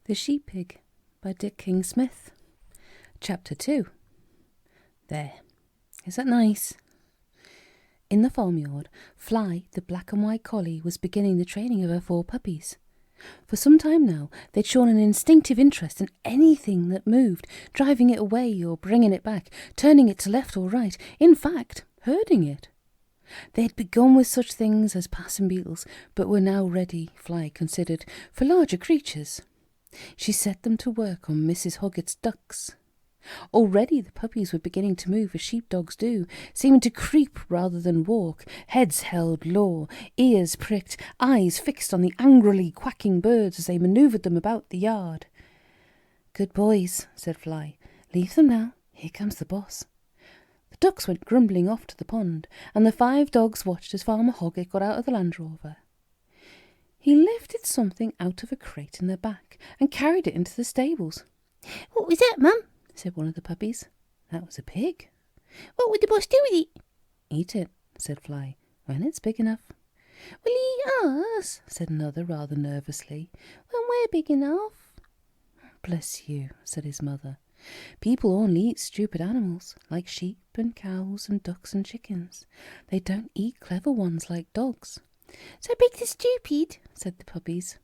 The Sheep Pig by Dick King-Smith. Chapter 2. There. Is that nice? In the farmyard, Fly, the black and white collie, was beginning the training of her 4 puppies. For some time now, they'd shown an instinctive interest in anything that moved, driving it away or bringing it back, turning it to left or right, in fact, herding it. They had begun with such things as passing beetles, but were now ready, Fly considered, for larger creatures. She set them to work on Mrs. Hogget's ducks. Already the puppies were beginning to move as sheepdogs do, seeming to creep rather than walk, heads held low, ears pricked, eyes fixed on the angrily quacking birds as they manoeuvred them about the yard. "Good boys," said Fly. "Leave them now. Here comes the boss." The ducks went grumbling off to the pond, and the 5 dogs watched as Farmer Hogget got out of the Land Rover. He lifted something out of a crate in the back and carried it into the stables. "What was that, Mum?" said one of the puppies. "That was a pig." "What would the boss do with it?" "Eat it," said Fly, "when it's big enough." "Will he eat us?" said another rather nervously. "When we're big enough." "Bless you," said his mother. "People only eat stupid animals, like sheep and cows and ducks and chickens. They don't eat clever ones like dogs." "So big to stupid," said the puppies.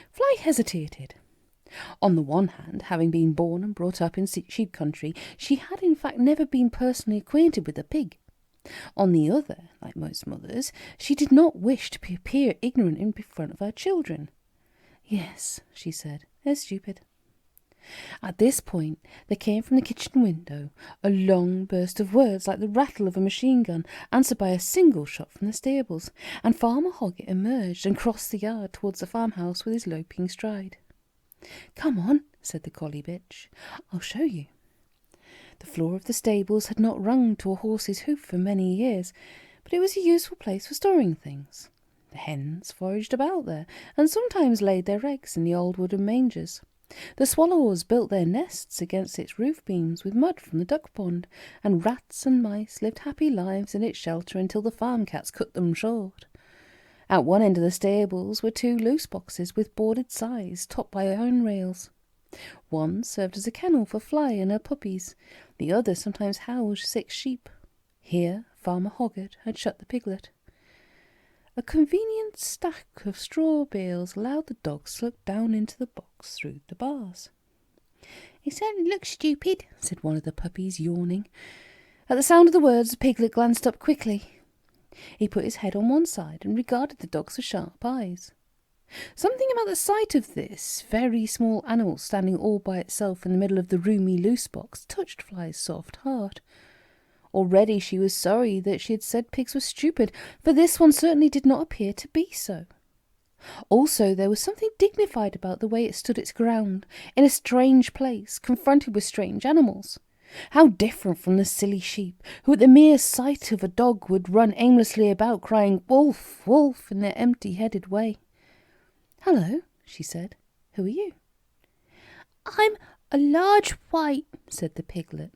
Fly hesitated. On the one hand, having been born and brought up in sheep country, she had in fact never been personally acquainted with a pig. On the other, like most mothers, she did not wish to appear ignorant in front of her children. "Yes," she said, "they're stupid." At this point, there came from the kitchen window a long burst of words like the rattle of a machine gun, answered by a single shot from the stables, and Farmer Hogget emerged and crossed the yard towards the farmhouse with his loping stride. "Come on," said the collie bitch. "I'll show you." The floor of the stables had not rung to a horse's hoof for many years, but it was a useful place for storing things. The hens foraged about there, and sometimes laid their eggs in the old wooden mangers. The swallows built their nests against its roof beams with mud from the duck pond, and rats and mice lived happy lives in its shelter until the farm cats cut them short. At one end of the stables were 2 loose boxes with boarded sides topped by iron rails. One served as a kennel for Fly and her puppies. The other sometimes housed 6 sheep. Here Farmer Hogget had shut the piglet. A convenient stack of straw bales allowed the dogs to look down into the box through the bars. "It certainly looks stupid," said one of the puppies, yawning. At the sound of the words, the piglet glanced up quickly. He put his head on one side and regarded the dogs with sharp eyes. Something about the sight of this very small animal standing all by itself in the middle of the roomy loose box touched Fly's soft heart. Already she was sorry that she had said pigs were stupid, for this one certainly did not appear to be so. Also, there was something dignified about the way it stood its ground, in a strange place, confronted with strange animals. How different from the silly sheep, who at the mere sight of a dog would run aimlessly about crying "Wolf, wolf" in their empty-headed way. "Hello," she said. "Who are you?" "I'm a large white," said the piglet.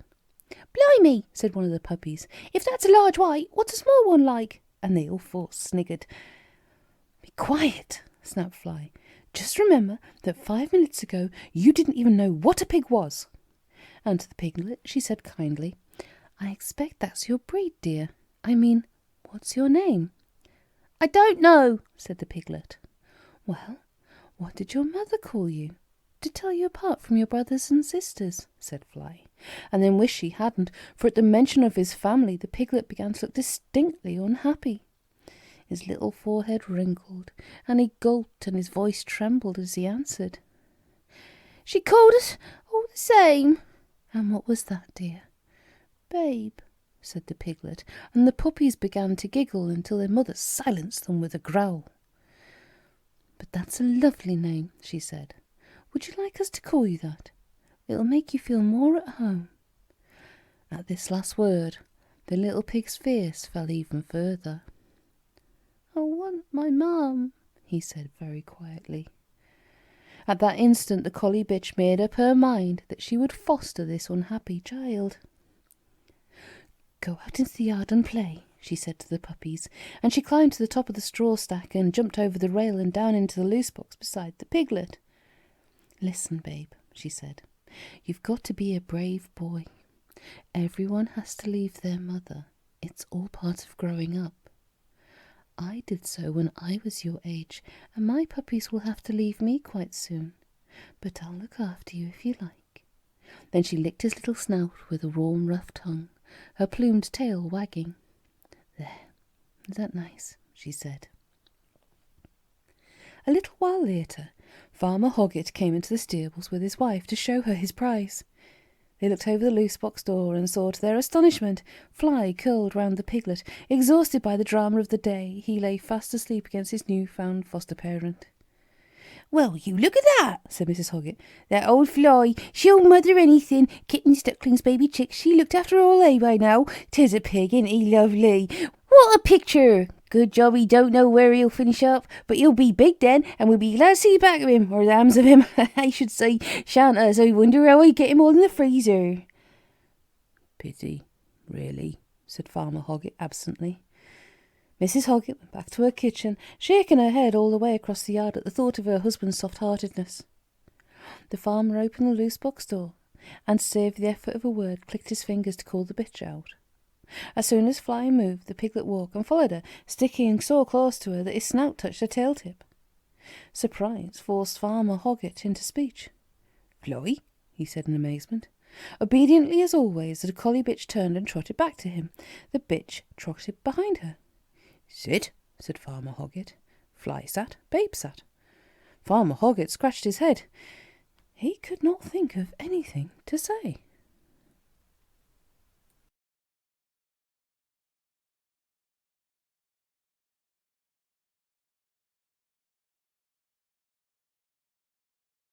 "Blimey," said one of the puppies. "If that's a large white, what's a small one like?" And they all 4 sniggered. "Be quiet," snapped Fly. "Just remember that 5 minutes ago you didn't even know what a pig was." And to the piglet she said kindly, "I expect that's your breed, dear. I mean, what's your name?" "I don't know," said the piglet. "Well, what did your mother call you, to tell you apart from your brothers and sisters?" said Fly, and then wished she hadn't, for at the mention of his family the piglet began to look distinctly unhappy. His little forehead wrinkled, and he gulped, and his voice trembled as he answered. "She called us all the same." "And what was that, dear?" "Babe," said the piglet, and the puppies began to giggle until their mother silenced them with a growl. "But that's a lovely name," she said. "Would you like us to call you that? It'll make you feel more at home." At this last word, the little pig's fears fell even further. "I want my mum," he said very quietly. At that instant the collie bitch made up her mind that she would foster this unhappy child. "Go out into the yard and play," she said to the puppies, and she climbed to the top of the straw stack and jumped over the rail and down into the loose box beside the piglet. Listen, babe, she said. You've got to be a brave boy. Everyone has to leave their mother. It's all part of growing up. I did so when I was your age, and my puppies will have to leave me quite soon. But I'll look after you if you like. Then she licked his little snout with a warm, rough tongue, her plumed tail wagging. There, is that nice? She said. A little while later, Farmer Hogget came into the stables with his wife to show her his prize. They looked over the loose box door and saw to their astonishment Fly curled round the piglet. Exhausted by the drama of the day, he lay fast asleep against his new-found foster-parent. "Well, you look at that," said Mrs. Hogget. "That old Fly, she'll mother anything. Kittens, ducklings, baby chicks, she looked after all by now. 'Tis a pig, ain't he lovely? What a picture! Good job he don't know where he'll finish up, but he'll be big then, and we'll be glad to see back of him, or the hams of him, I should say, shan't us? I wonder how I get him all in the freezer." "Pity, really," said Farmer Hogget absently. Mrs. Hogget went back to her kitchen, shaking her head all the way across the yard at the thought of her husband's soft-heartedness. The farmer opened the loose box door, and, save the effort of a word, clicked his fingers to call the bitch out. As soon as Fly moved, the piglet walked and followed her, sticking so close to her that his snout touched her tail-tip. Surprise forced Farmer Hogget into speech. "Fly?" he said in amazement. Obediently as always, the collie bitch turned and trotted back to him. The bitch trotted behind her. "Sit," said Farmer Hogget. Fly sat, Babe sat. Farmer Hogget scratched his head. He could not think of anything to say.